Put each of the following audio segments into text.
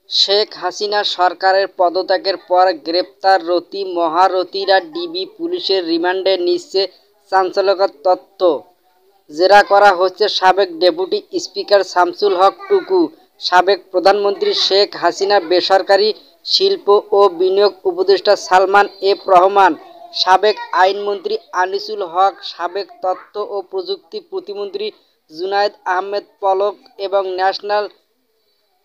শেখ হাসিনা সরকারের পদত্যাগের পর গ্রেপ্তার রতি মহারথীরা ডিবি পুলিশের রিমান্ডে নিচ্ছে। চাঞ্চল্যকর তথ্য, জেরা করা হচ্ছে সাবেক ডেপুটি স্পিকার শামসুল হক টুকু, সাবেক প্রধানমন্ত্রী শেখ হাসিনা, বেসরকারি শিল্প ও বিনিয়োগ উপদেষ্টা সালমান এফ রহমান, সাবেক আইনমন্ত্রী আনিসুল হক, সাবেক তথ্য ও প্রযুক্তি প্রতিমন্ত্রী জুনায়েদ আহমেদ পলক এবং ন্যাশনাল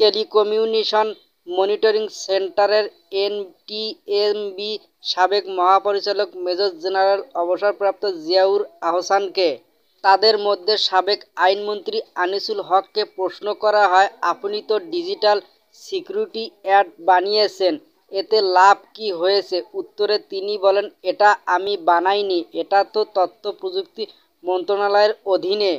টেলিকমিউনিকেশন মনিটরিং সেন্টারের এনটিএমবি সাবেক মহাপরিচালক মেজর জেনারেল অবসরপ্রাপ্ত জিয়াউর আহসানকে। তাদের মধ্যে সাবেক আইনমন্ত্রী আনিসুল হককে প্রশ্ন করা হয়, আপনি তো ডিজিটাল সিকিউরিটি অ্যাক্ট বানিয়েছেন, এতে লাভ কি হয়েছে? উত্তরে তিনি বলেন, এটা আমি বানাইনি, এটা তো তথ্য প্রযুক্তি মন্ত্রণালয়ের অধীনে।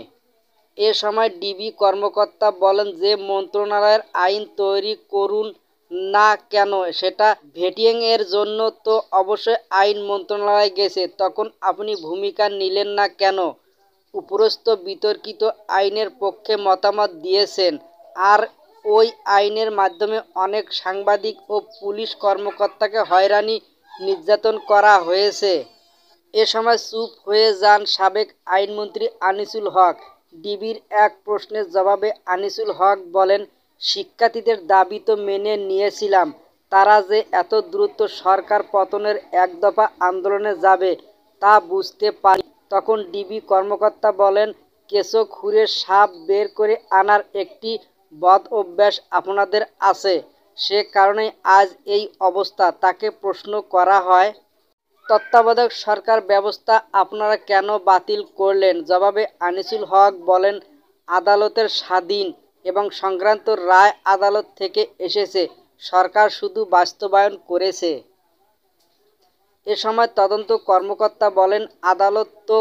এ সময় ডিবি কর্মকর্তা বলেন, যে মন্ত্রণালয়ের আইন তৈরি করুন না কেন, সেটা ভেটিং এর জন্য তো অবশ্যই আইন মন্ত্রণালয়ে গেছে, তখন আপনি ভূমিকা নিলেন না কেন? উপরস্থ বিতর্কিত আইনের পক্ষে মতামত দিয়েছেন, আর ওই আইনের মাধ্যমে অনেক সাংবাদিক ও পুলিশ কর্মকর্তাকে হয়রানি নির্যাতন করা হয়েছে। এ সময় চুপ হয়ে যান সাবেক আইনমন্ত্রী আনিসুল হক। ডিবির এক প্রশ্নের জবাবে আনিসুল হক বলেন, শিক্ষার্থীদের দাবি তো মেনে নিয়েছিলাম, তারা যে এত দ্রুত সরকার পতনের একদফা আন্দোলনে যাবে তা বুঝতে পারি। তখন ডিবি কর্মকর্তা বলেন, কেঁচো খুঁড়ে সাপ বের করে আনার একটি বদ অভ্যাস আপনাদের আছে, সে কারণেই আজ এই অবস্থা। তাকে প্রশ্ন করা হয়, তত্ত্বাবধায়ক সরকার ব্যবস্থা আপনারা কেন বাতিল করলেন? জবাবে আনিসুল হক বলেন, আদালতের স্বাধীন এবং সংক্রান্ত রায় আদালত থেকে এসেছে, সরকার শুধু বাস্তবায়ন করেছে। এ সময় তদন্ত কর্মকর্তা বলেন, আদালত তো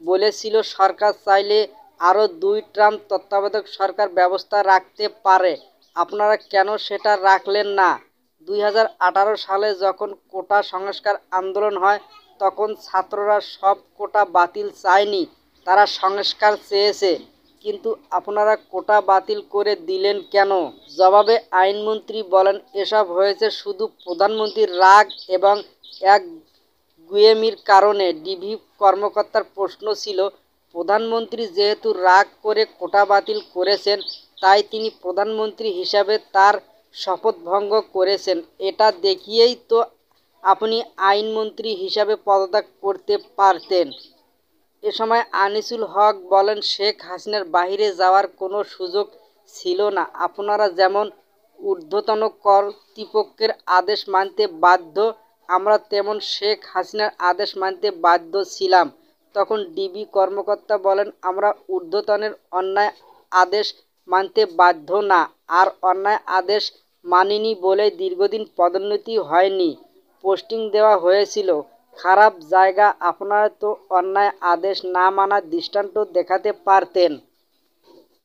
বলেছিল সরকার চাইলে আরও 2 টার্ম তত্ত্বাবধায়ক সরকার ব্যবস্থা রাখতে পারে, আপনারা কেন সেটা রাখলেন না? 2018 সালে যখন কোটা সংস্কার আন্দোলন হয়, তখন ছাত্ররা সব কোটা বাতিল চায়নি, তারা সংস্কার চেয়েছে, কিন্তু আপনারা কোটা বাতিল করে দিলেন কেন? জবাবে আইনমন্ত্রী বলেন, এসব হয়েছে শুধু প্রধানমন্ত্রীর রাগ এবং একগুঁয়েমির কারণে। ডিবি কর্মকর্তার প্রশ্ন ছিল, প্রধানমন্ত্রী যেহেতু রাগ করে কোটা বাতিল করেছেন, তাই তিনি প্রধানমন্ত্রী হিসাবে তার শপথ ভঙ্গ করেছেন, এটা দেখিয়েই তো আপনি আইনমন্ত্রী হিসাবে পদত্যাগ করতে পারতেন। এ সময় আনিসুল হক বলেন, শেখ হাসিনার বাইরে যাওয়ার কোনো সুযোগ ছিল না, আপনারা যেমন ঊর্ধ্বতন কর্তৃপক্ষের আদেশ মানতে বাধ্য, আমরা তেমন শেখ হাসিনার আদেশ মানতে বাধ্য ছিলাম। তখন ডিবি কর্মকর্তা বলেন, আমরা ঊর্ধ্বতনের অন্যায় আদেশ মানতে বাধ্য না, আর অন্যায় আদেশ মানিনি বলেই দীর্ঘদিন পদোন্নতি হয়নি, পোস্টিং দেওয়া হয়েছিল খারাপ জায়গা। আপনারা তো অন্যায় আদেশ না মানার দৃষ্টান্ত দেখাতে পারতেন।